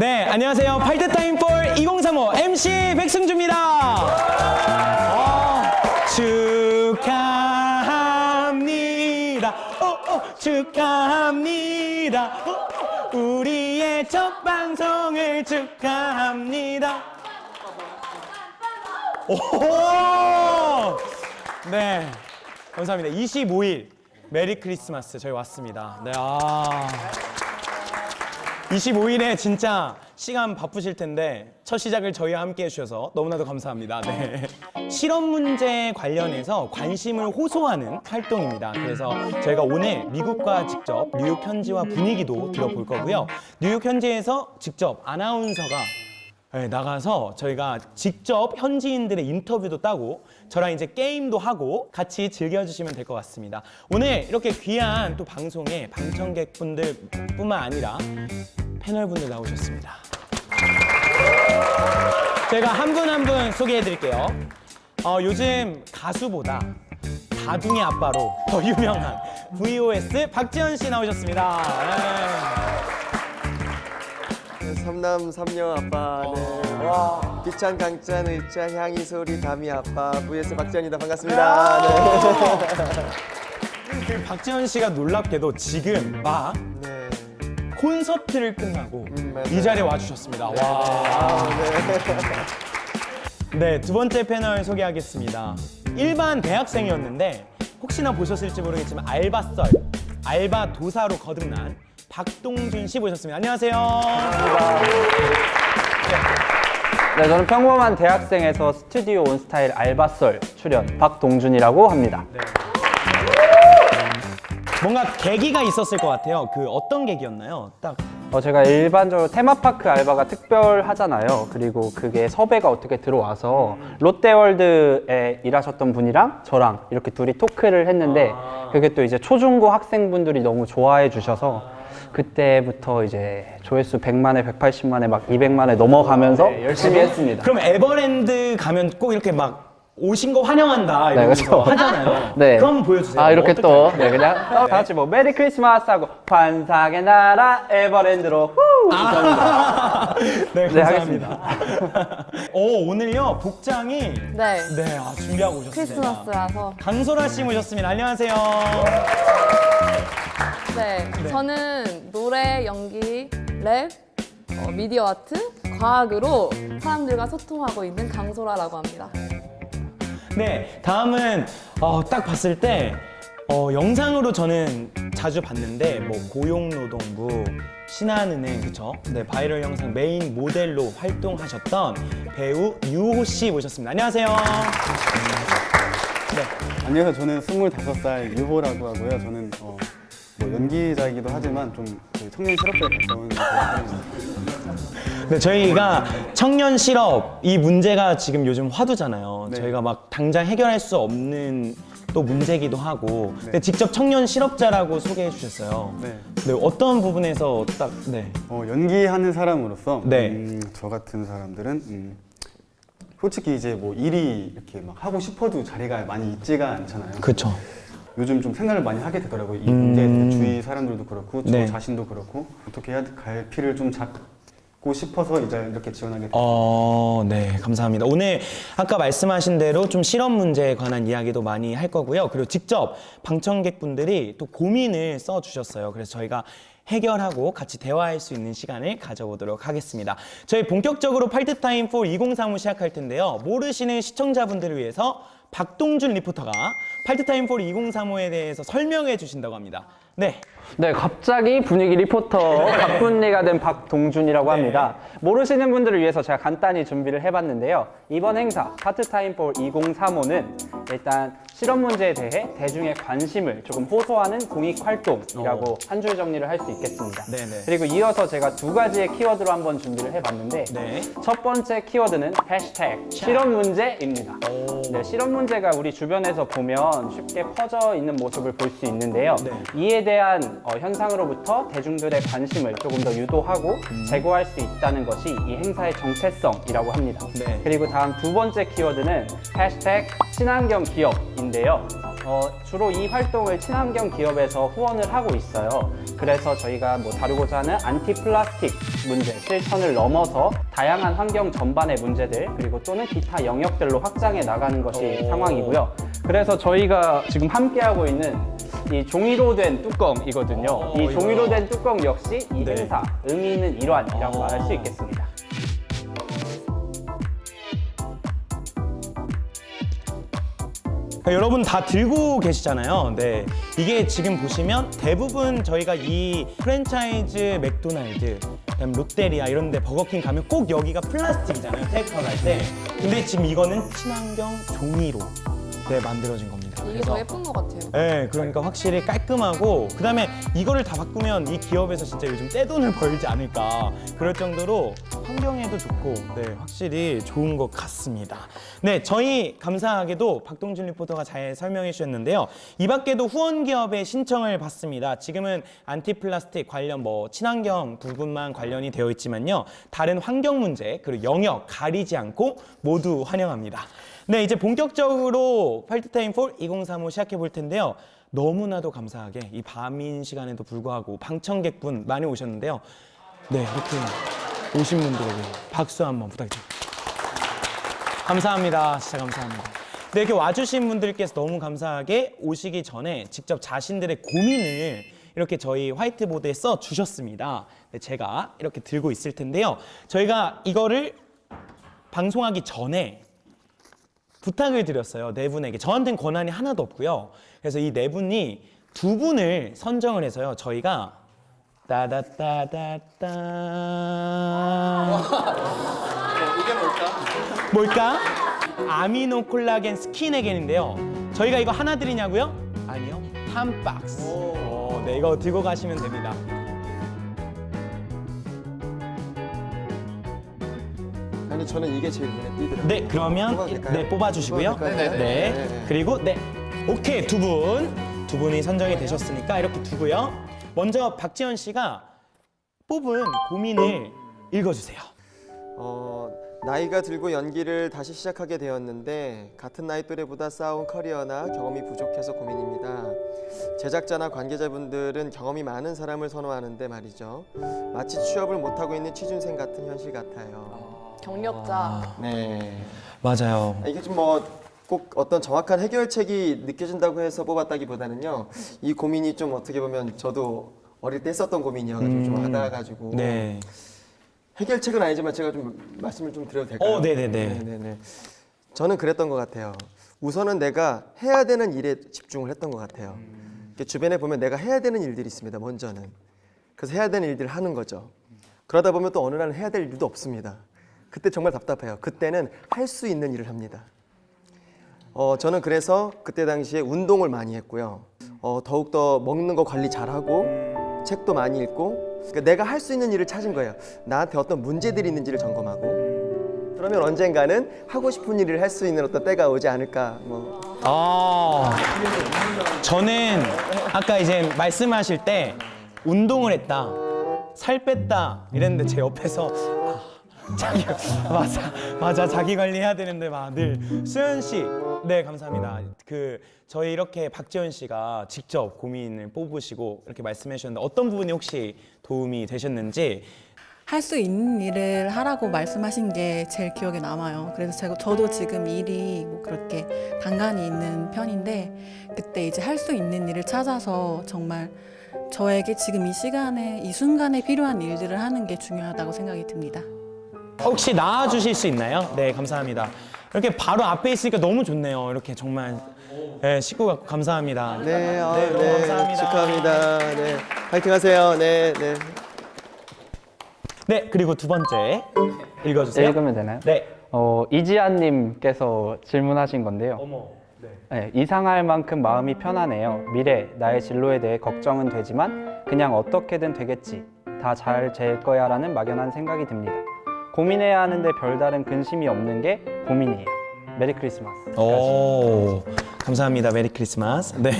네, 안녕하세요. 팔트타임 폴 2035 MC 백승주입니다. 축하합니다. 축하합니다. 우리의 첫 방송을 축하합니다. 오! 네, 감사합니다. 25일 메리 크리스마스 저희 왔습니다. 네, 25일에 진짜 시간 바쁘실 텐데 첫 시작을 저희와 함께 해주셔서 너무나도 감사합니다. 네. 실험 문제 관련해서 관심을 호소하는 활동입니다. 그래서 저희가 오늘 미국과 직접 뉴욕 현지와 분위기도 들어볼 거고요. 뉴욕 현지에서 직접 아나운서가 나가서 저희가 직접 현지인들의 인터뷰도 따고 저랑 이제 게임도 하고 같이 즐겨주시면 될 것 같습니다. 오늘 이렇게 귀한 또 방송에 방청객분들 뿐만 아니라 패널분들 나오셨습니다. 제가 한 분 한 분 소개해 드릴게요. 요즘 가수보다 다둥이 아빠로 더 유명한 VOS 박지현 씨 나오셨습니다. 삼남 삼녀 아빠는 비찬 강짠 의자 향이 소리 담이 아빠 VS 박지현이다. 반갑습니다. 그 박지현 씨가 놀랍게도 지금 막 네. 콘서트를 끝나고 맞아요. 이 자리에 와주셨습니다. 와. 네, 두 번째 패널 소개하겠습니다. 일반 대학생이었는데 혹시나 보셨을지 모르겠지만 알바 도사로 거듭난 박동준 씨 모셨습니다. 안녕하세요. 네, 저는 평범한 대학생에서 스튜디오 온스타일 알바썰 출연 박동준이라고 합니다. 네. 뭔가 계기가 있었을 것 같아요. 그 어떤 계기였나요? 딱. 제가 일반적으로 테마파크 알바가 특별하잖아요. 그리고 그게 섭외가 어떻게 들어와서 롯데월드에 일하셨던 분이랑 저랑 이렇게 둘이 토크를 했는데 그게 또 이제 초중고 학생분들이 너무 좋아해 주셔서 그때부터 이제 조회수 100만에 180만에 막 200만에 넘어가면서 열심히 했습니다. 그럼 에버랜드 가면 꼭 이렇게 막 오신 거 환영한다 이러면서 그렇죠. 하잖아요. 네. 그럼 한번 보여주세요. 이렇게 어떻게 또 할까요? 그냥 다 같이 뭐 메리 크리스마스 하고 환상의 나라 에버랜드로 후! 네, 네, 감사합니다. 오늘요 복장이 네. 준비하고 오셨습니다. 크리스마스라서. 강소라 씨 모셨습니다. 안녕하세요. 네. 저는 노래, 연기, 랩, 미디어 아트, 과학으로 사람들과 소통하고 있는 강소라라고 합니다. 네, 다음은 딱 봤을 때 영상으로 저는 자주 봤는데 뭐 고용노동부, 신한은행 그쵸? 네, 바이럴 영상 메인 모델로 활동하셨던 배우 유호 씨 모셨습니다. 안녕하세요. 네. 안녕하세요. 저는 25살 유호라고 하고요. 저는 뭐 연기자이기도 하지만 좀 청년 실업자에 가까운 사람입니다. 네, 저희가 청년 실업 이 문제가 지금 요즘 화두잖아요. 네. 저희가 막 당장 해결할 수 없는 또 문제기도 하고 근데 직접 청년 실업자라고 소개해 주셨어요. 네. 네, 어떤 부분에서 딱 연기하는 사람으로서 네. 저 같은 사람들은 솔직히 이제 뭐 일이 이렇게 막 하고 싶어도 자리가 많이 있지가 않잖아요. 그렇죠. 요즘 좀 생각을 많이 하게 되더라고요. 이 문제에 대해 주위 사람들도 그렇고 저 네. 자신도 그렇고 어떻게 해야 갈피를 좀 잡고 싶어서 이제 이렇게 지원하게 됐어요. 네, 감사합니다. 오늘 아까 말씀하신 대로 좀 실험 문제에 관한 이야기도 많이 할 거고요. 그리고 직접 방청객분들이 또 고민을 써주셨어요. 그래서 저희가 해결하고 같이 대화할 수 있는 시간을 가져보도록 하겠습니다. 저희 본격적으로 팔트타임 4 2035 시작할 텐데요. 모르시는 시청자분들을 위해서 박동준 리포터가 팔트타임 4 2035에 대해서 설명해 주신다고 합니다. 네. 네, 갑자기 분위기 리포터 박분리가 된 박동준이라고 합니다. 모르시는 분들을 위해서 제가 간단히 준비를 해봤는데요. 이번 행사 파트타임 4 2035는 일단 실험 문제에 대해 대중의 관심을 조금 호소하는 공익 활동이라고 한 줄 정리를 할 수 있겠습니다. 네네. 그리고 이어서 제가 두 가지의 키워드로 한번 준비를 해봤는데 네. 첫 번째 키워드는 해시태그 실험 문제입니다. 네, 실험 문제가 우리 주변에서 보면 쉽게 퍼져 있는 모습을 볼 수 있는데요. 네. 이에 대한 현상으로부터 대중들의 관심을 조금 더 유도하고 제고할 수 있다는 것이 이 행사의 정체성이라고 합니다. 네. 그리고 다음 두 번째 키워드는 해시태그 친환경 기업인데요. 주로 이 활동을 친환경 기업에서 후원을 하고 있어요. 그래서 저희가 뭐 다루고자 하는 안티 플라스틱 문제, 실천을 넘어서 다양한 환경 전반의 문제들 그리고 또는 기타 영역들로 확장해 나가는 것이 상황이고요. 그래서 저희가 지금 함께하고 있는 이 종이로 된 뚜껑이거든요. 이 종이로 된 뚜껑 역시 이 네. 행사 의미 있는 일환이라고 말할 수 있겠습니다. 그러니까 여러분 다 들고 계시잖아요. 네, 이게 지금 보시면 대부분 저희가 이 프랜차이즈 맥도날드, 그다음 롯데리아 이런 데 버거킹 가면 꼭 여기가 플라스틱이잖아요. 테이크아웃 할 때. 근데 지금 이거는 친환경 종이로 만들어진 겁니다. 이게 더 예쁜 것 같아요. 네, 그러니까 확실히 깔끔하고 그다음에 이거를 다 바꾸면 이 기업에서 진짜 요즘 떼돈을 벌지 않을까 그럴 정도로 환경에도 좋고 확실히 좋은 것 같습니다. 네, 저희 감사하게도 박동준 리포터가 잘 설명해 주셨는데요. 이 밖에도 후원 기업의 신청을 받습니다. 지금은 안티플라스틱 관련 친환경 부분만 관련이 되어 있지만요. 다른 환경 문제 그리고 영역 가리지 않고 모두 환영합니다. 네, 이제 본격적으로 팔트타임 폴 2035 시작해 볼 텐데요. 너무나도 감사하게 이 밤인 시간에도 불구하고 방청객분 많이 오셨는데요. 네, 이렇게 오신 분들에게 박수 한번 부탁드립니다. 감사합니다. 진짜 감사합니다. 네, 이렇게 와주신 분들께서 너무 감사하게 오시기 전에 직접 자신들의 고민을 이렇게 저희 화이트보드에 써 주셨습니다. 네, 제가 이렇게 들고 있을 텐데요. 저희가 이거를 방송하기 전에 부탁을 드렸어요. 네 분에게. 저한테는 권한이 하나도 없고요. 그래서 이 네 분이 두 분을 선정을 해서요. 저희가 따다따다따 이게 뭘까? 뭘까? 아미노 콜라겐 스킨에겐인데요. 저희가 이거 하나 드리냐고요? 아니요. 한 박스. 네, 이거 들고 가시면 됩니다. 아니 저는 이게 제일 눈에 띄더라고요. 네, 그러면 뽑아도 될까요? 뽑아주시고요. 뽑아도 될까요? 네. 그리고 오케이, 두 분이 선정이 되셨으니까 이렇게 두고요. 먼저 박지현 씨가 뽑은 고민을 읽어주세요. 나이가 들고 연기를 다시 시작하게 되었는데 같은 나이 또래보다 쌓아온 커리어나 경험이 부족해서 고민입니다. 제작자나 관계자분들은 경험이 많은 사람을 선호하는데 말이죠. 마치 취업을 못하고 있는 취준생 같은 현실 같아요. 경력자. 네. 맞아요. 이게 좀 꼭 어떤 정확한 해결책이 느껴진다고 해서 뽑았다기보다는요. 이 고민이 좀 어떻게 보면 저도 어릴 때 했었던 고민이어가지고 좀 와닿아가지고 네. 해결책은 아니지만 제가 좀 말씀을 좀 드려도 될까요? 네네네. 네네네. 저는 그랬던 것 같아요. 우선은 내가 해야 되는 일에 집중을 했던 것 같아요. 이렇게 주변에 보면 내가 해야 되는 일들이 있습니다. 먼저는. 그래서 해야 되는 일들을 하는 거죠. 그러다 보면 또 어느 날은 해야 될 일도 없습니다. 그때 정말 답답해요. 그때는 할 수 있는 일을 합니다. 저는 그래서 그때 당시에 운동을 많이 했고요. 더욱더 먹는 거 관리 잘하고 책도 많이 읽고 그러니까 내가 할 수 있는 일을 찾은 거예요. 나한테 어떤 문제들이 있는지를 점검하고 그러면 언젠가는 하고 싶은 일을 할 수 있는 어떤 때가 오지 않을까. 저는 아까 이제 말씀하실 때 운동을 했다, 살 뺐다 이랬는데 제 옆에서 자기 맞아 자기 관리해야 되는데 막 늘 수현 씨, 네 감사합니다. 저희 이렇게 박지현 씨가 직접 고민을 뽑으시고 이렇게 말씀해 주셨는데 어떤 부분이 혹시 도움이 되셨는지. 할 수 있는 일을 하라고 말씀하신 게 제일 기억에 남아요. 그래서 저도 지금 일이 그렇게 간간히 있는 편인데 그때 이제 할 수 있는 일을 찾아서 정말 저에게 지금 이 시간에 이 순간에 필요한 일들을 하는 게 중요하다고 생각이 듭니다. 혹시 나와 주실 수 있나요? 네, 감사합니다. 이렇게 바로 앞에 있으니까 너무 좋네요. 이렇게 정말 식구가 감사합니다. 네, 너무 감사합니다. 축하합니다. 네, 파이팅하세요. 네, 네. 네, 그리고 두 번째 읽어주세요. 읽으면 되나요? 네. 이지아님께서 질문하신 건데요. 어머. 네, 이상할 만큼 마음이 편하네요. 미래, 나의 진로에 대해 걱정은 되지만 그냥 어떻게든 되겠지. 다 잘 될 거야 라는 막연한 생각이 듭니다. 고민해야 하는데 별다른 근심이 없는 게 고민이에요. 메리 크리스마스. 오, 감사합니다. 메리 크리스마스. 네.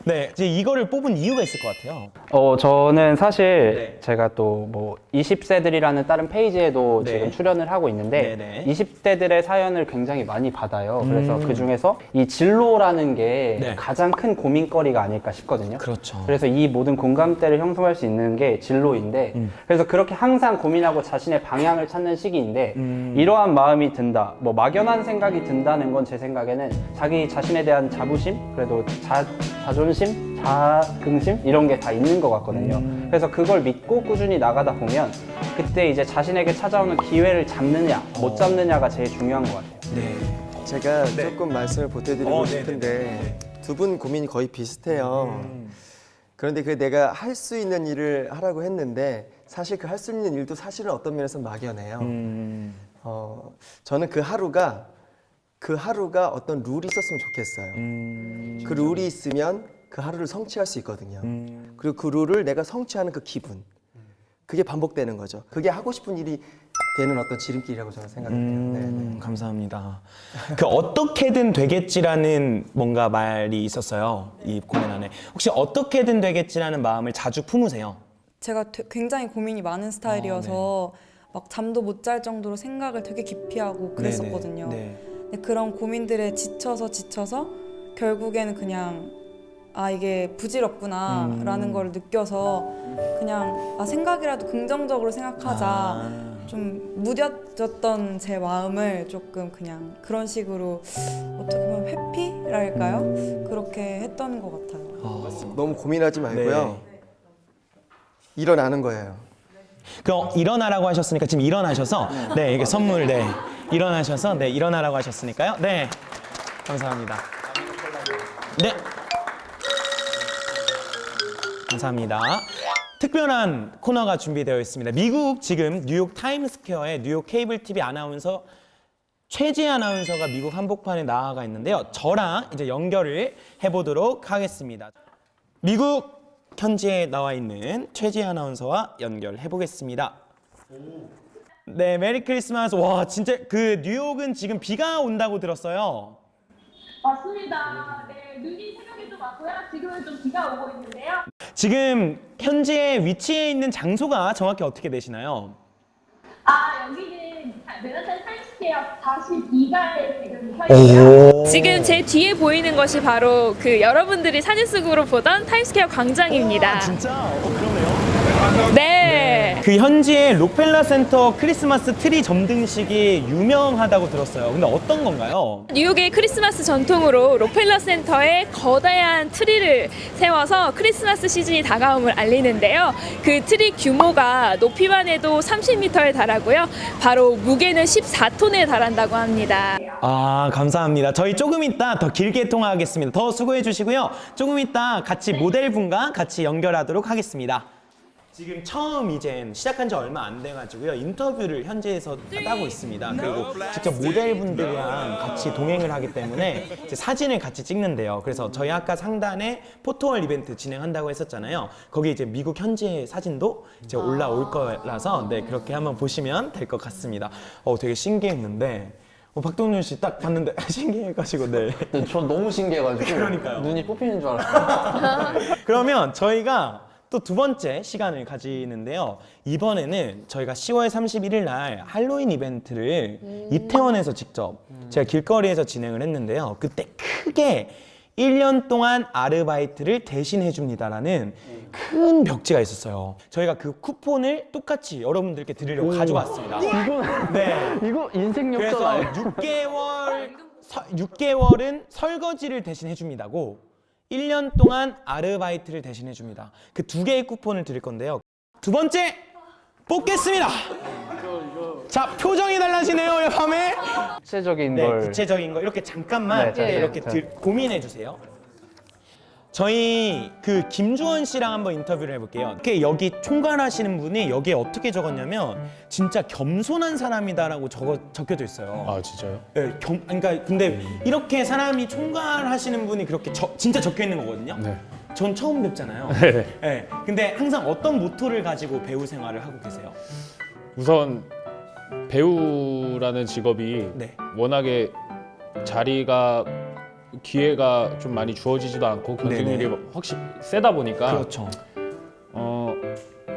네, 이제 이거를 뽑은 이유가 있을 것 같아요. 저는 사실 네. 제가 또 뭐 20세들이라는 다른 페이지에도 네. 지금 출연을 하고 있는데 네네. 20대들의 사연을 굉장히 많이 받아요. 그래서 그 중에서 이 진로라는 게 네. 가장 큰 고민거리가 아닐까 싶거든요. 그렇죠. 그래서 이 모든 공감대를 형성할 수 있는 게 진로인데 그래서 그렇게 항상 고민하고 자신의 방향을 찾는 시기인데 이러한 마음이 든다, 뭐 막연한 생각이 든다는 건 제 생각에는 자기 자신에 대한 자부심, 그래도 자존심, 자긍심 이런 게 다 있는 것 같거든요. 그래서 그걸 믿고 꾸준히 나가다 보면 그때 이제 자신에게 찾아오는 기회를 잡느냐 못 잡느냐가 제일 중요한 것 같아요. 네. 제가 조금 말씀을 보태드리고 싶은데 두 분 고민이 거의 비슷해요. 그런데 그 내가 할 수 있는 일을 하라고 했는데 사실 그 할 수 있는 일도 사실은 어떤 면에서 막연해요. 저는 그 하루가 어떤 룰이 있었으면 좋겠어요. 그 룰이 있으면 그 하루를 성취할 수 있거든요. 그리고 그 룰을 내가 성취하는 그 기분, 그게 반복되는 거죠. 그게 하고 싶은 일이 되는 어떤 지름길이라고 저는 생각해요. 네. 감사합니다. 그 어떻게든 되겠지라는 뭔가 말이 있었어요. 이 고민 안에. 혹시 어떻게든 되겠지라는 마음을 자주 품으세요? 제가 굉장히 고민이 많은 스타일이어서 막 잠도 못 잘 정도로 생각을 되게 깊이 하고 그랬었거든요. 네. 근데 그런 고민들에 지쳐서 결국에는 그냥 이게 부질없구나라는 걸 느껴서 그냥 생각이라도 긍정적으로 생각하자. 좀 무뎌졌던 제 마음을 조금 그냥 그런 식으로 어떻게 보면 회피랄까요? 그렇게 했던 것 같아요. 너무 고민하지 말고요. 일어나는 거예요. 그럼 일어나라고 하셨으니까 지금 일어나셔서 네, 이게 선물 일어나셔서 일어나라고 하셨으니까요. 네. 감사합니다. 네. 감사합니다. 특별한 코너가 준비되어 있습니다. 미국 지금 뉴욕 타임스퀘어에 뉴욕 케이블 TV 아나운서 최지 아나운서가 미국 한복판에 나아가 있는데요. 저랑 이제 연결을 해보도록 하겠습니다. 미국 현지에 나와 있는 최지 아나운서와 연결해 보겠습니다. 네, 메리 크리스마스. 와, 진짜 그 뉴욕은 지금 비가 온다고 들었어요. 맞습니다. 네, 눈이 새벽에도 왔고요. 지금은 좀 비가 오고 있는데요. 지금 현지에 위치해 있는 장소가 정확히 어떻게 되시나요? 여기는 맨하탄 타임스퀘어 42가에 지금 서 있고요. 지금 제 뒤에 보이는 것이 바로 그 여러분들이 사진 속으로 보던 타임스퀘어 광장입니다. 진짜? 그러네요. 네. 그 현지의 록펠러 센터 크리스마스 트리 점등식이 유명하다고 들었어요. 근데 어떤 건가요? 뉴욕의 크리스마스 전통으로 록펠러 센터에 거대한 트리를 세워서 크리스마스 시즌이 다가옴을 알리는데요. 그 트리 규모가 높이만 해도 30m에 달하고요. 바로 무게는 14톤에 달한다고 합니다. 감사합니다. 저희 조금 이따 더 길게 통화하겠습니다. 더 수고해 주시고요. 조금 이따 같이 모델분과 같이 연결하도록 하겠습니다. 지금 처음 이제 시작한 지 얼마 안 돼가지고요. 인터뷰를 현지에서 따고 있습니다. 그리고 직접 모델분들이랑 같이 동행을 하기 때문에 이제 사진을 같이 찍는데요. 그래서 저희 아까 상단에 포토월 이벤트 진행한다고 했었잖아요. 거기 이제 미국 현지의 사진도 이제 올라올 거라서 그렇게 한번 보시면 될 것 같습니다. 되게 신기했는데 박동윤 씨 딱 봤는데 신기해가지고 저 너무 신기해가지고 그러니까요. 눈이 뽑히는 줄 알았어요. 그러면 저희가 또 두 번째 시간을 가지는데요. 이번에는 저희가 10월 31일 날 할로윈 이벤트를 이태원에서 직접 제가 길거리에서 진행을 했는데요. 그때 크게 1년 동안 아르바이트를 대신해 줍니다라는 큰 벽지가 있었어요. 저희가 그 쿠폰을 똑같이 여러분들께 드리려고 가져왔습니다. 이거 인생 그래서 역전 6개월은 설거지를 대신해 줍니다고 1년 동안 아르바이트를 대신해 줍니다. 그 두 개의 쿠폰을 드릴 건데요. 두 번째 뽑겠습니다. 자, 표정이 달라지네요, 밤에. 구체적인 네, 걸 구체적인 거 이렇게 잠깐만 네, 이렇게 고민해 주세요. 저희 그 김주원 씨랑 한번 인터뷰를 해볼게요. 여기 총괄하시는 분이 여기에 어떻게 적었냐면 진짜 겸손한 사람이다라고 적혀져 있어요. 진짜요? 네, 그러니까 근데 이렇게 사람이 총괄하시는 분이 그렇게 진짜 적혀 있는 거거든요. 네. 전 처음 뵙잖아요. 네. 근데 항상 어떤 모토를 가지고 배우 생활을 하고 계세요? 우선 배우라는 직업이 네. 워낙에 자리가 기회가 좀 많이 주어지지도 않고 경쟁률이 네네. 확실히 세다 보니까 그렇죠.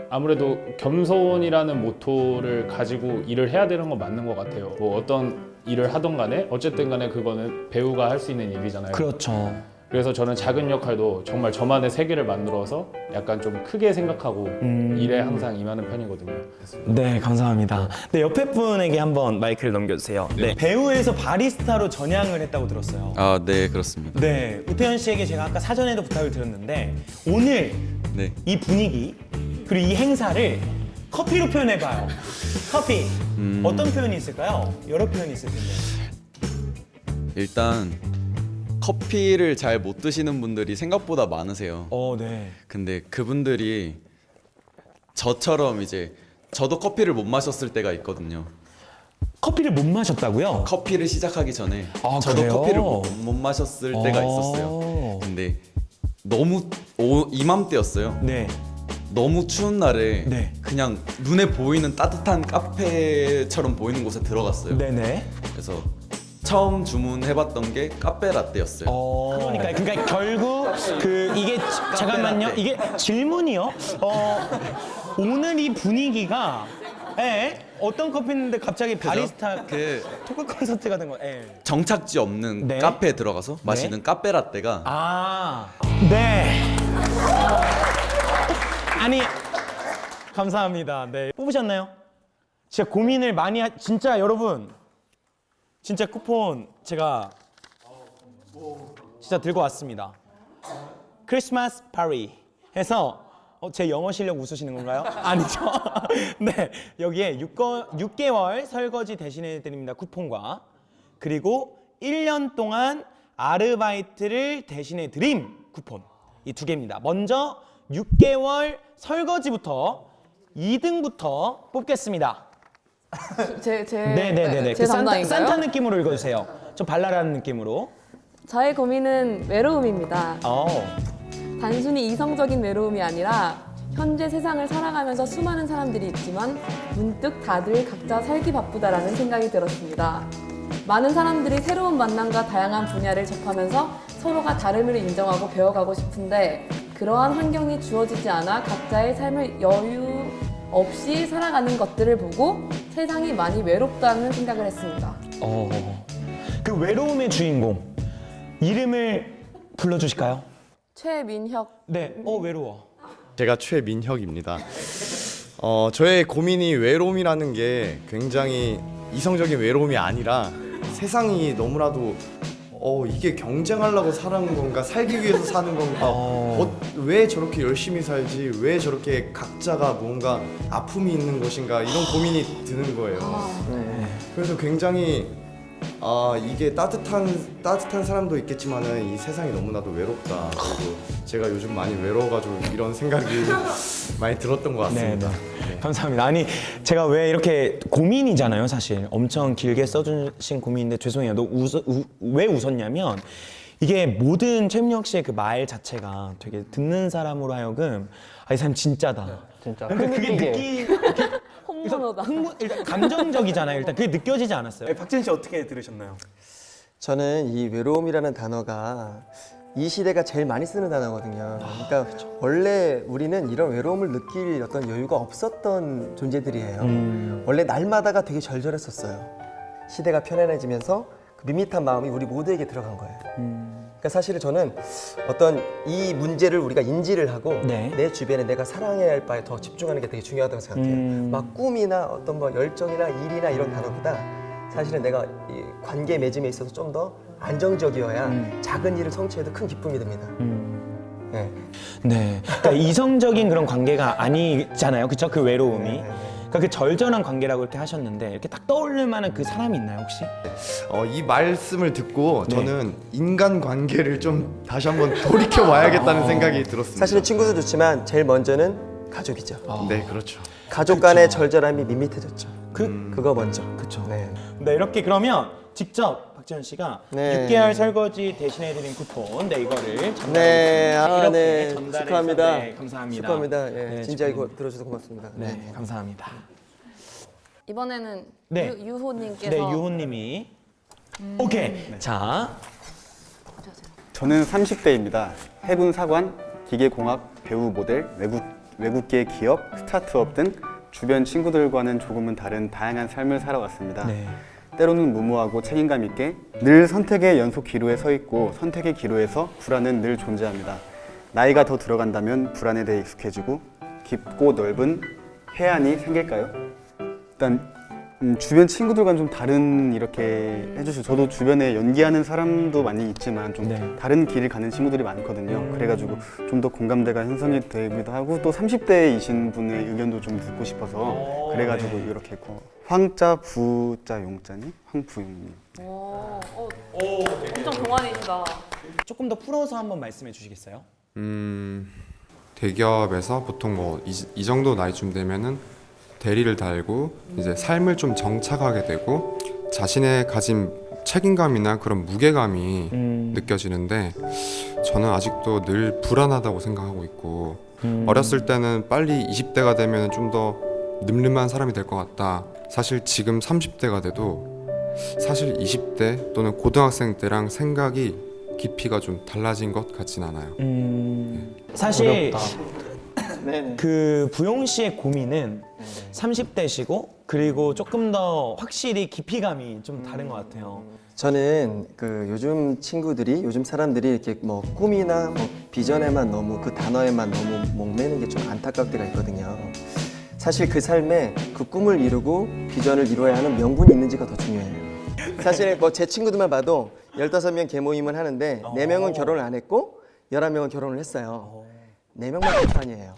아무래도 겸손이라는 모토를 가지고 일을 해야 되는 건 맞는 것 같아요. 뭐 어떤 일을 하던 간에 어쨌든 간에 그거는 배우가 할 수 있는 일이잖아요. 그렇죠. 그래서 저는 작은 역할도 정말 저만의 세계를 만들어서 약간 좀 크게 생각하고 일에 항상 임하는 편이거든요. 네, 감사합니다. 네, 옆에 분에게 한번 마이크를 넘겨주세요. 네, 배우에서 바리스타로 전향을 했다고 들었어요. 아, 네, 그렇습니다. 네, 우태현 씨에게 제가 아까 사전에도 부탁을 드렸는데 오늘 네. 이 분위기 그리고 이 행사를 커피로 표현해봐요. 커피. 어떤 표현이 있을까요? 여러 표현이 있을 텐데. 일단 커피를 잘 못 드시는 분들이 생각보다 많으세요. 네. 근데 그분들이 저처럼 이제 저도 커피를 못 마셨을 때가 있거든요. 커피를 못 마셨다고요? 커피를 시작하기 전에 아, 저도 그래요? 커피를 못 마셨을 때가 있었어요. 근데 너무 이맘때였어요. 네. 너무 추운 날에 네. 그냥 눈에 보이는 따뜻한 카페처럼 보이는 곳에 들어갔어요. 네네. 그래서 처음 주문해봤던 게 카페 라떼였어요. 그러니까 결국 이게 잠깐만요. 이게 질문이요. 오늘 이 분위기가 어떤 커피인데 갑자기 바리스타 토크 콘서트가 된 거. 정착지 없는 네. 카페에 들어가서 마시는 카페 라떼가 네. 아니 감사합니다. 네. 뽑으셨나요? 진짜 고민을 많이 진짜 여러분 진짜 쿠폰 제가 진짜 들고 왔습니다. 크리스마스 파리 해서 제 영어 실력 웃으시는 건가요? 아니죠. 네, 여기에 6개월 설거지 대신해 드립니다. 쿠폰과 그리고 1년 동안 아르바이트를 대신해 드림 쿠폰 이 두 개입니다. 먼저 6개월 설거지부터 2등부터 뽑겠습니다. 네네네네. 제 담당인가요? 산타 느낌으로 읽어주세요. 좀 발랄한 느낌으로. 저의 고민은 외로움입니다. 단순히 이성적인 외로움이 아니라 현재 세상을 살아가면서 수많은 사람들이 있지만 문득 다들 각자 살기 바쁘다라는 생각이 들었습니다. 많은 사람들이 새로운 만남과 다양한 분야를 접하면서 서로가 다름을 인정하고 배워가고 싶은데 그러한 환경이 주어지지 않아 각자의 삶을 여유 없이 살아가는 것들을 보고 세상이 많이 외롭다는 생각을 했습니다. 그 외로움의 주인공 이름을 불러주실까요? 최민혁. 네. 외로워. 제가 최민혁입니다. 저의 고민이 외로움이라는 게 굉장히 이성적인 외로움이 아니라 세상이 너무나도 이게 경쟁하려고 사는 건가 살기 위해서 사는 건가 왜 저렇게 열심히 살지 왜 저렇게 각자가 뭔가 아픔이 있는 것인가 이런 고민이 드는 거예요. 그래서 굉장히 이게 따뜻한 사람도 있겠지만은 이 세상이 너무나도 외롭다. 그리고 제가 요즘 많이 외로워가지고 이런 생각이 많이 들었던 것 같습니다. 네. 감사합니다. 아니 제가 왜 이렇게 고민이잖아요, 사실. 엄청 길게 써주신 고민인데 죄송해요. 왜 웃었냐면 이게 모든 최민혁 씨의 그 말 자체가 되게 듣는 사람으로 하여금 이 사람 진짜다. 진짜 그러니까 그게 홍문호다. 일단 감정적이잖아요. 일단 그게 느껴지지 않았어요. 박진 씨 어떻게 들으셨나요? 저는 이 외로움이라는 단어가 이 시대가 제일 많이 쓰는 단어거든요. 그러니까 원래 우리는 이런 외로움을 느낄 어떤 여유가 없었던 존재들이에요. 원래 날마다가 되게 절절했었어요. 시대가 편안해지면서 그 밋밋한 마음이 우리 모두에게 들어간 거예요. 그러니까 사실 저는 어떤 이 문제를 우리가 인지를 하고 내 주변에 내가 사랑해야 할 바에 더 집중하는 게 되게 중요하다고 생각해요. 막 꿈이나 어떤 뭐 열정이나 일이나 이런 단어보다 사실은 내가 이 관계 맺음에 있어서 좀 더 안정적이어야 작은 일을 성취해도 큰 기쁨이 듭니다. 네. 네. 그러니까 이성적인 그런 관계가 아니잖아요. 그쵸? 그 외로움이. 그러니까 그 절절한 관계라고 이렇게 하셨는데 이렇게 딱 떠올릴 만한 그 사람이 있나요, 혹시? 이 말씀을 듣고 저는 인간 관계를 좀 다시 한번 돌이켜 봐야겠다는 생각이 들었습니다. 사실은 친구도 좋지만 제일 먼저는 가족이죠. 네, 그렇죠. 가족 간의 절절함이 밋밋해졌죠. 그거 먼저. 그쵸. 네. 네, 이렇게 그러면 직접 박지현 씨가 네. 6개월 설거지 대신해드린 쿠폰, 이거를 전달해 네, 이렇게 네, 전달해서 축하합니다. 네, 감사합니다. 축하합니다. 예, 네, 진짜 이거 축하드립니다. 들어주셔서 고맙습니다. 네, 감사합니다. 이번에는 네. 유호님께서 네, 유호님이 오케이. 자, 저는 30대입니다. 해군 사관, 기계공학, 배우 모델, 외국계 기업, 스타트업 등 주변 친구들과는 조금은 다른 다양한 삶을 살아왔습니다. 네. 때로는 무모하고 책임감 있게 늘 선택의 연속 기로에 서 있고 선택의 기로에서 불안은 늘 존재합니다. 나이가 더 들어간다면 불안에 대해 익숙해지고 깊고 넓은 해안이 생길까요? 일단 주변 친구들과는 좀 다른 이렇게 해주시고 저도 주변에 연기하는 사람도 많이 있지만 좀 네. 다른 길을 가는 친구들이 많거든요. 그래가지고 좀 더 공감대가 형성이 되기도 하고 또 30대이신 분의 의견도 좀 듣고 싶어서 그래가지고 네. 이렇게 했고 황자 부자 용자님 황부용님. 엄청 동안이시다. 조금 더 풀어서 한번 말씀해 주시겠어요? 대기업에서 보통 뭐 이 정도 나이쯤 되면은 대리를 달고 이제 삶을 좀 정착하게 되고 자신의 가진 책임감이나 그런 무게감이 느껴지는데 저는 아직도 늘 불안하다고 생각하고 있고 어렸을 때는 빨리 20대가 되면 좀 더 늠름한 사람이 될 것 같다. 사실 지금 30대가 돼도 사실 20대 또는 고등학생 때랑 생각이 깊이가 좀 달라진 것 같진 않아요. 사실 네네. 그 부용 씨의 고민은 30대시고 그리고 조금 더 확실히 깊이감이 좀 다른 것 같아요. 저는 그 요즘 친구들이 요즘 사람들이 이렇게 뭐 꿈이나 뭐 비전에만 너무 그 단어에만 너무 목매는 게 좀 안타까울 때가 있거든요. 사실 그 삶에 그 꿈을 이루고 비전을 이루어야 하는 명분이 있는지가 더 중요해요. 사실 뭐 제 친구들만 봐도 15명 개모임을 하는데 4명은 결혼을 안 했고 11명은 결혼을 했어요. 4명만 개판이에요.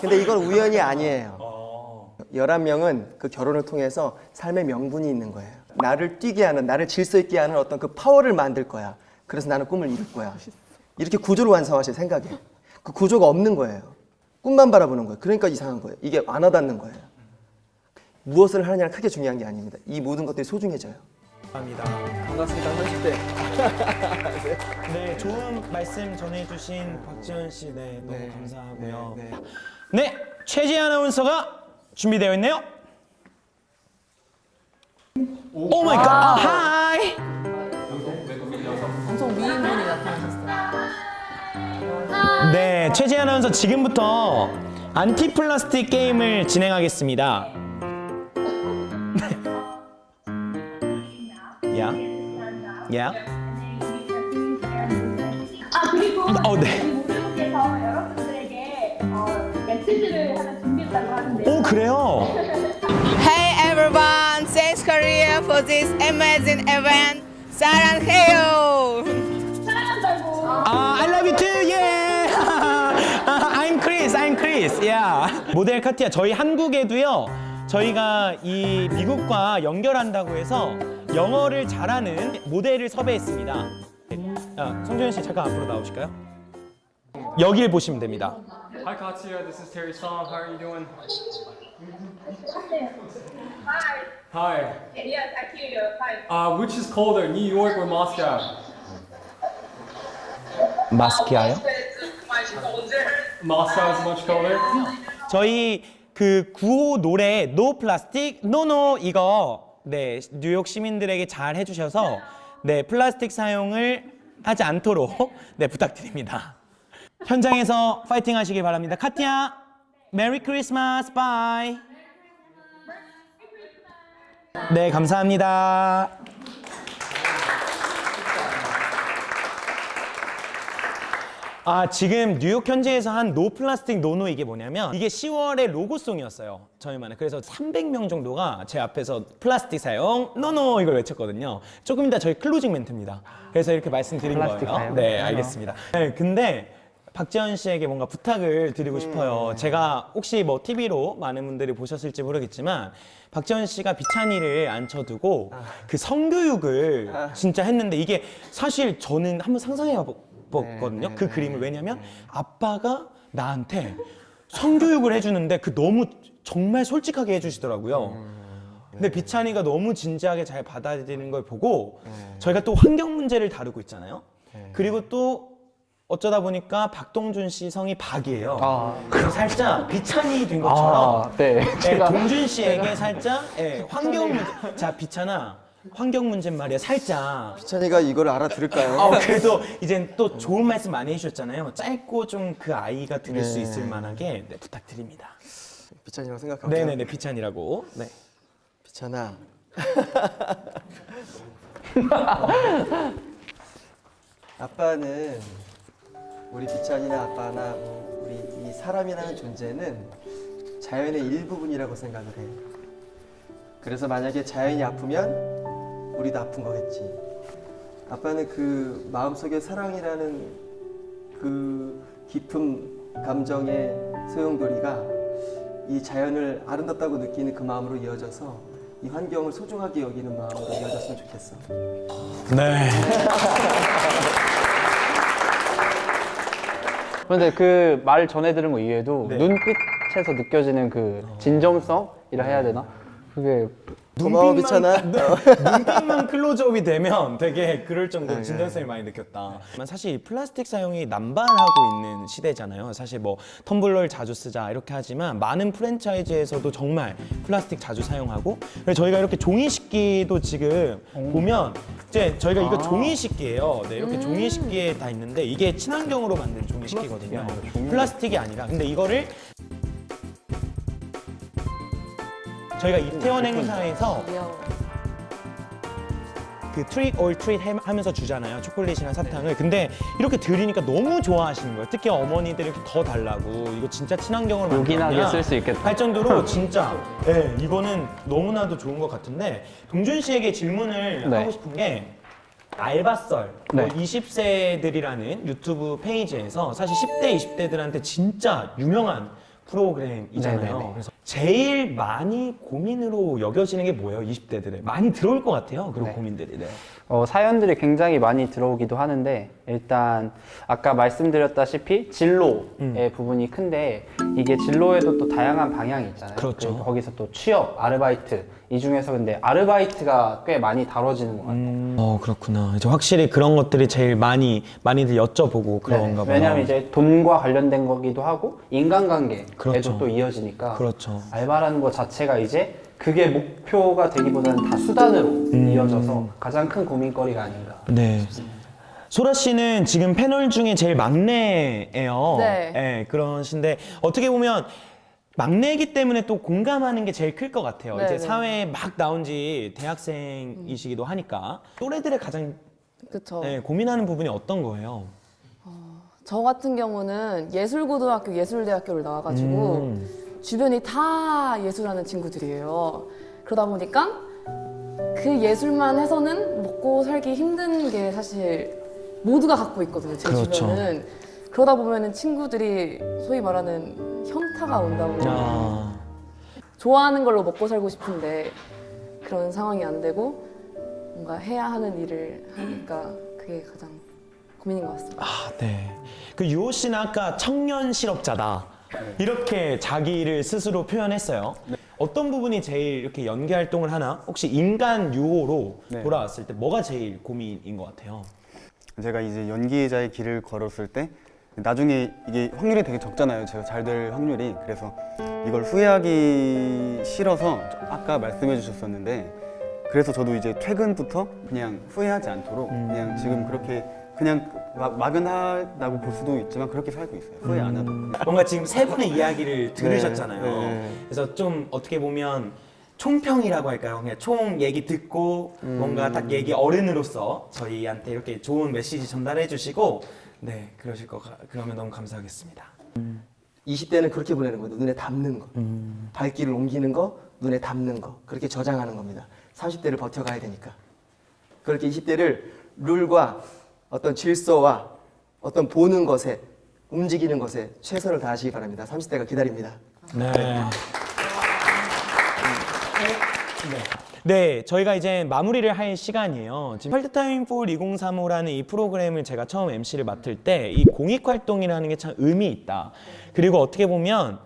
근데 이건 우연이 아니에요. 11명은 그 결혼을 통해서 삶의 명분이 있는 거예요. 나를 뛰게 하는, 나를 질서 있게 하는 어떤 그 파워를 만들 거야. 그래서 나는 꿈을 이룰 거야. 이렇게 구조를 완성하실 생각에 그 구조가 없는 거예요. 꿈만 바라보는 거예요. 그러니까 이상한 거예요. 이게 안 와닿는 거예요. 무엇을 하느냐가 크게 중요한 게 아닙니다. 이 모든 것들이 소중해져요. 감사합니다. 반갑습니다. 30대. 네, 좋은 말씀 전해주신 박지현 씨, 네, 너무 네. 감사하고요. 네, 네, 최지 아나운서가 준비되어 있네요. 오 마이 갓, 하이. 엄청 미인분이 나타나셨어요. 네, 최지 아나운서 지금부터 안티 플라스틱 게임을 진행하겠습니다. 야, 야. 그리고 네. 모든 분께서 여러분들에게 메시지를 하나 준비했다고 하는데요. 오, 그래요? Hey everyone, thanks Korea for this amazing event. 사랑해요. 사랑한다고. I love you too, yeah. I'm Chris, yeah. 모델 카티아, 저희 한국에도요, 저희가 이 미국과 연결한다고 해서 영어를 잘하는 모델을 섭외했습니다. 성준현 씨 잠깐 앞으로 나오실까요? 여길 보시면 됩니다. Hi Katsuya, this is Terry Song. How are you doing? Hi. Hi. Yes, I hear you. Hi. Which is colder, New York or Moscow? 마스키아요? Moscow is much colder. 저희 그 9호 노래 No Plastic, No No 이거 네 뉴욕 시민들에게 잘 해주셔서 네 플라스틱 사용을 하지 않도록 네 부탁드립니다. 현장에서 파이팅 하시길 바랍니다. 카티아, 메리 크리스마스, 바이. 네, 감사합니다. 지금 뉴욕 현지에서 한 노 플라스틱 노노 이게 뭐냐면 이게 10월의 로고송이었어요. 저희만의. 그래서 300명 정도가 제 앞에서 플라스틱 사용 노노 이걸 외쳤거든요. 조금 이따 저희 클로징 멘트입니다. 그래서 이렇게 말씀드린 플라스틱 거예요. 사용? 네, 알겠습니다. 네, 근데 박지현 씨에게 뭔가 부탁을 드리고 싶어요. 제가 혹시 뭐 TV로 많은 분들이 보셨을지 모르겠지만 박지현 씨가 비찬이를 앉혀두고 그 성교육을 진짜 했는데 이게 사실 저는 한번 상상해 봤거든요. 그 그림을. 왜냐면 아빠가 나한테 성교육을 해주는데 그 너무 정말 솔직하게 해주시더라고요. 근데 비찬이가 너무 진지하게 잘 받아들이는 걸 보고 저희가 또 환경 문제를 다루고 있잖아요. 그리고 또 어쩌다 보니까 박동준 씨 성이 박이에요. 그래서 살짝 비찬이 된 것처럼 네. 네, 동준 씨에게 살짝 네, 환경 문제. 자, 비찬아, 환경 문제 말이야 살짝. 비찬이가 이걸 알아들을까요? 그래도 이젠 또 좋은 말씀 많이 해주셨잖아요. 짧고 좀 그 아이가 들을 수 네. 있을 만하게 네, 부탁드립니다. 비찬이라고 생각할게요. 네네네 비찬이라고. 네. 비찬아. 아빠는 우리 비찬이나 아빠나 우리 이 사람이라는 존재는 자연의 일부분이라고 생각을 해. 그래서 만약에 자연이 아프면 우리도 아픈 거겠지. 아빠는 그 마음속에 사랑이라는 그 깊은 감정의 소용돌이가 이 자연을 아름답다고 느끼는 그 마음으로 이어져서 이 환경을 소중하게 여기는 마음으로 이어졌으면 좋겠어. 네. 그런데 그 말 전해 들은 거 이외에도 네. 눈빛에서 느껴지는 그 진정성이라 해야 되나? 그게 고마워 비찬아. 눈빛만 클로즈업이 되면 되게 그럴 정도로 진정성을 많이 느꼈다. 사실 플라스틱 사용이 남발하고 있는 시대잖아요. 사실 뭐 텀블러를 자주 쓰자 이렇게 하지만 많은 프랜차이즈에서도 정말 플라스틱 자주 사용하고 그래서 저희가 이렇게 종이 식기도 지금 보면 이제 저희가 이거 종이 식기예요. 네, 이렇게 종이 식기에 다 있는데 이게 친환경으로 만든 종이 식기거든요. 플라스틱이 아니라. 근데 이거를 저희가 이태원 행사에서 그 트릭 올 트릿 하면서 주잖아요. 초콜릿이랑 사탕을. 근데 이렇게 드리니까 너무 좋아하시는 거예요. 특히 어머니들이 이렇게 더 달라고 이거 진짜 친환경으로 요긴하게 쓸 수 있겠다. 할 정도로 진짜 네, 이거는 너무나도 좋은 것 같은데 동준 씨에게 질문을 네. 하고 싶은 게 알바썰 네. 20세들이라는 유튜브 페이지에서 사실 10대, 20대들한테 진짜 유명한 프로그램이잖아요. 네네네. 그래서 제일 많이 고민으로 여겨지는 게 뭐예요? 20대들에 많이 들어올 것 같아요. 그런 네. 고민들이. 네. 사연들이 굉장히 많이 들어오기도 하는데 일단 아까 말씀드렸다시피 진로의 부분이 큰데 이게 진로에도 또 다양한 방향이 있잖아요. 그렇죠. 그리고 거기서 또 취업, 아르바이트 이 중에서 근데 아르바이트가 꽤 많이 다뤄지는 것 같아요. 그렇구나. 이제 확실히 그런 것들이 제일 많이들 여쭤보고 그런가 봐요. 왜냐하면 이제 돈과 관련된 거기도 하고 인간관계에도 그렇죠. 또 이어지니까 그렇죠. 알바라는 것 자체가 이제 그게 목표가 되기보다는 다 수단으로 이어져서 가장 큰 고민거리가 아닌가. 네. 소라 씨는 지금 패널 중에 제일 막내예요. 네. 그러신데 어떻게 보면 막내이기 때문에 또 공감하는 게 제일 클 것 같아요. 네, 이제 네. 사회에 막 나온 지 대학생이시기도 하니까 또래들의 가장 그쵸. 고민하는 부분이 어떤 거예요? 저 같은 경우는 예술고등학교, 예술대학교를 나와가지고 주변이 다 예술하는 친구들이에요. 그러다 보니까 그 예술만 해서는 먹고 살기 힘든 게 사실 모두가 갖고 있거든요. 제 그렇죠. 주변은. 그러다 보면은 친구들이 소위 말하는 현타가 온다고. 좋아하는 걸로 먹고 살고 싶은데 그런 상황이 안 되고 뭔가 해야 하는 일을 하니까 그게 가장 고민인 것 같습니다. 네. 그 유호 씨는 아까 청년 실업자다. 이렇게 자기를 스스로 표현했어요. 어떤 부분이 제일 이렇게 연기 활동을 하나? 혹시 인간 유호로 돌아왔을 때 뭐가 제일 고민인 것 같아요? 제가 이제 연기자의 길을 걸었을 때 나중에 이게 확률이 되게 적잖아요. 제가 잘 될 확률이. 그래서 이걸 후회하기 싫어서 아까 말씀해 주셨었는데 그래서 저도 이제 최근부터 그냥 후회하지 않도록 그냥 지금 그렇게 그냥 막연하다고 볼 수도 있지만 그렇게 살고 있어요. 후회 안 하도록. 뭔가 지금 세 분의 이야기를 들으셨잖아요. 네. 그래서 좀 어떻게 보면 총평이라고 할까요? 그냥 총 얘기 듣고 뭔가 딱 얘기 어른으로서 저희한테 이렇게 좋은 메시지 전달해 주시고 네 그러실 그러면 너무 감사하겠습니다. 20대는 그렇게 보내는 거예요. 눈에 담는 거. 발길을 옮기는 거, 눈에 담는 거. 그렇게 저장하는 겁니다. 30대를 버텨가야 되니까. 그렇게 20대를 룰과 어떤 질서와 어떤 보는 것에, 움직이는 것에 최선을 다하시기 바랍니다. 30대가 기다립니다. 네. 네, 저희가 이제 마무리를 할 시간이에요. 지금 팔트타임 for 2035라는 이 프로그램을 제가 처음 MC를 맡을 때 이 공익활동이라는 게 참 의미 있다. 그리고 어떻게 보면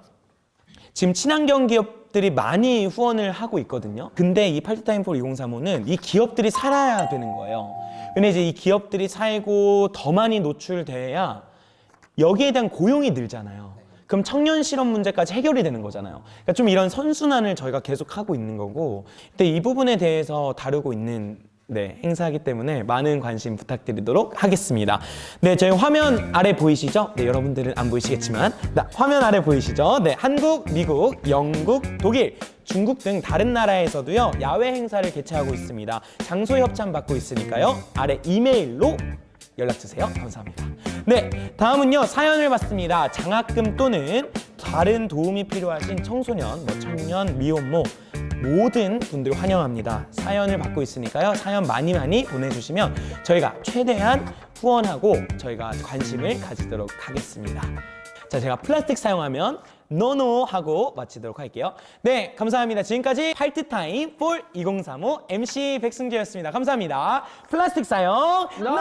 지금 친환경 기업들이 많이 후원을 하고 있거든요. 근데 이 팔트타임 for 2035는 이 기업들이 살아야 되는 거예요. 근데 이제 이 기업들이 살고 더 많이 노출돼야 여기에 대한 고용이 늘잖아요. 그럼 청년 실업 문제까지 해결이 되는 거잖아요. 그러니까 좀 이런 선순환을 저희가 계속 하고 있는 거고, 근데 이 부분에 대해서 다루고 있는 행사이기 때문에 많은 관심 부탁드리도록 하겠습니다. 네, 저희 화면 아래 보이시죠? 네, 여러분들은 안 보이시겠지만 화면 아래 보이시죠? 네, 한국, 미국, 영국, 독일, 중국 등 다른 나라에서도요 야외 행사를 개최하고 있습니다. 장소 협찬 받고 있으니까요 아래 이메일로 연락주세요. 감사합니다. 네, 다음은요 사연을 받습니다. 장학금 또는 다른 도움이 필요하신 청소년, 청년, 미혼모 모든 분들 환영합니다. 사연을 받고 있으니까요 사연 많이 보내주시면 저희가 최대한 후원하고 저희가 관심을 가지도록 하겠습니다. 자, 제가 플라스틱 사용하면 노노 하고 마치도록 할게요. 네, 감사합니다. 지금까지 파트타임 폴 2035 MC 백승재였습니다. 감사합니다. 플라스틱 사용 노노!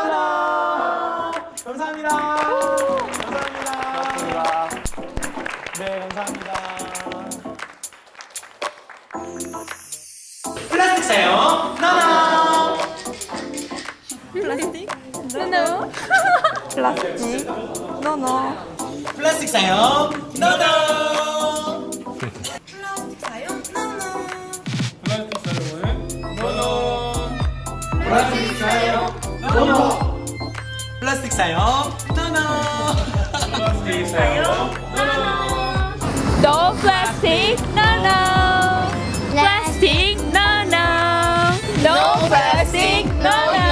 감사합니다. 감사합니다. 네, 감사합니다. 플라스틱 사용 노노! 플라스틱? 노노. 플라스틱? 노노. 플라스틱 사용 노노! 플라스틱 사용 노노! 플라스틱 사용 노노! 플라스틱 사용 노노! No plastic, no no. Plastic, no no. No plastic, no no.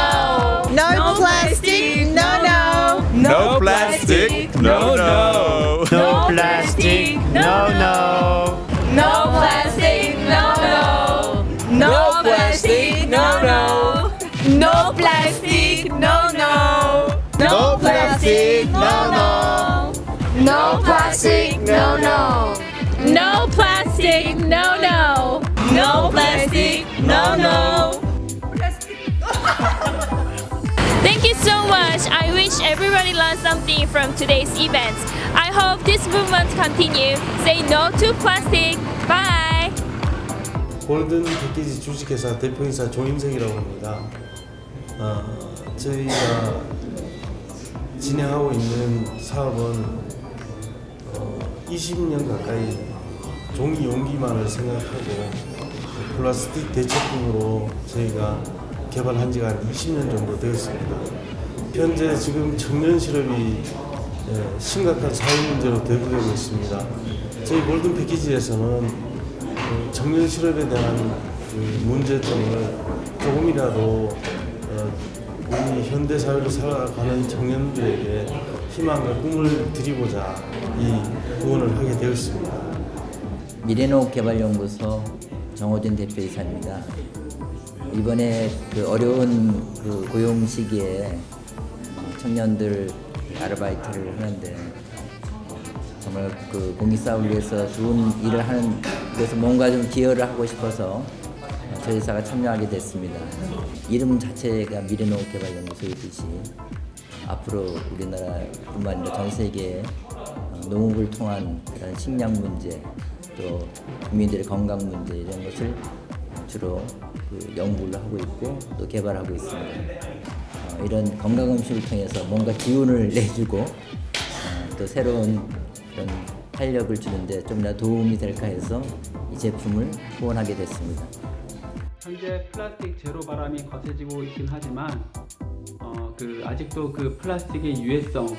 No plastic, no no. No plastic, no no. No plastic, no no. No plastic, no no. No plastic, no no. No plastic, no no. No plastic, no no. No plastic, no no. No plastic, no no. No plastic, no no. Thank you so much. I wish everybody learned something from today's event. I hope this movement continue. Say no to plastic. Bye. 골든 패키지 주식회사 대표이사 조임석이라고 합니다. 저희가 진행하고 있는 사업은 20년 가까이 종이 용기만을 생각하고 플라스틱 대체품으로 저희가 개발한 지가 한 20년 정도 되었습니다. 현재 지금 청년 실업이 심각한 사회 문제로 대두되고 있습니다. 저희 골든 패키지에서는 청년 실업에 대한 문제점을 조금이라도 우리 현대 사회를 살아가는 청년들에게 희망과 꿈을 드리고자 이 후원을 하게 되었습니다. 미래노업개발연구소 정호준 대표이사입니다. 이번에 그 어려운 그 고용 시기에 청년들 아르바이트를 하는데 정말 그 공익사업을 위해서 좋은 일을 하는 그래서 뭔가 좀 기여를 하고 싶어서 저희 회사가 참여하게 됐습니다. 이름 자체가 미래노업개발연구소이듯이 앞으로 우리나라뿐만 아니라 전 세계에 농업을 통한 이런 식량 문제 또 국민들의 건강 문제 이런 것을 주로 그 연구를 하고 있고 또 개발하고 있습니다. 이런 건강 음식을 통해서 뭔가 기운을 내주고 또 새로운 그런 활력을 주는데 좀이라도 도움이 될까 해서 이 제품을 후원하게 됐습니다. 현재 플라스틱 제로 바람이 거세지고 있긴 하지만 아직도 그 플라스틱의 유해성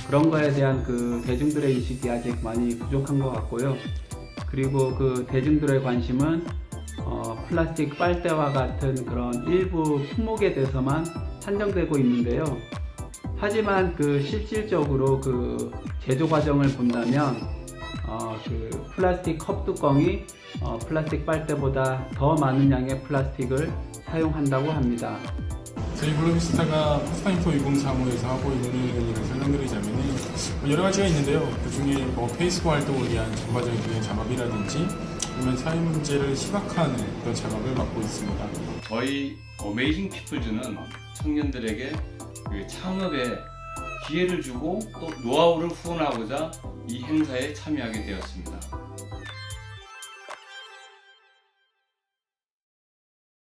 그런 거에 대한 그 대중들의 인식이 아직 많이 부족한 것 같고요. 그리고 그 대중들의 관심은 플라스틱 빨대와 같은 그런 일부 품목에 대해서만 한정되고 있는데요. 하지만 그 실질적으로 그 제조 과정을 본다면 그 플라스틱 컵 뚜껑이 플라스틱 빨대보다 더 많은 양의 플라스틱을 사용한다고 합니다. 저희 블루비스타가 파스타인포 2035에서 하고 있는 일을 설명드리자면 여러 가지가 있는데요. 그 중에 페이스북 활동을 위한 전반적인 작업이라든지 아니면 사회 문제를 시각화하는 그런 작업을 맡고 있습니다. 저희 어메이징 피플즈는 청년들에게 그 창업에 기회를 주고 또 노하우를 후원하고자 이 행사에 참여하게 되었습니다.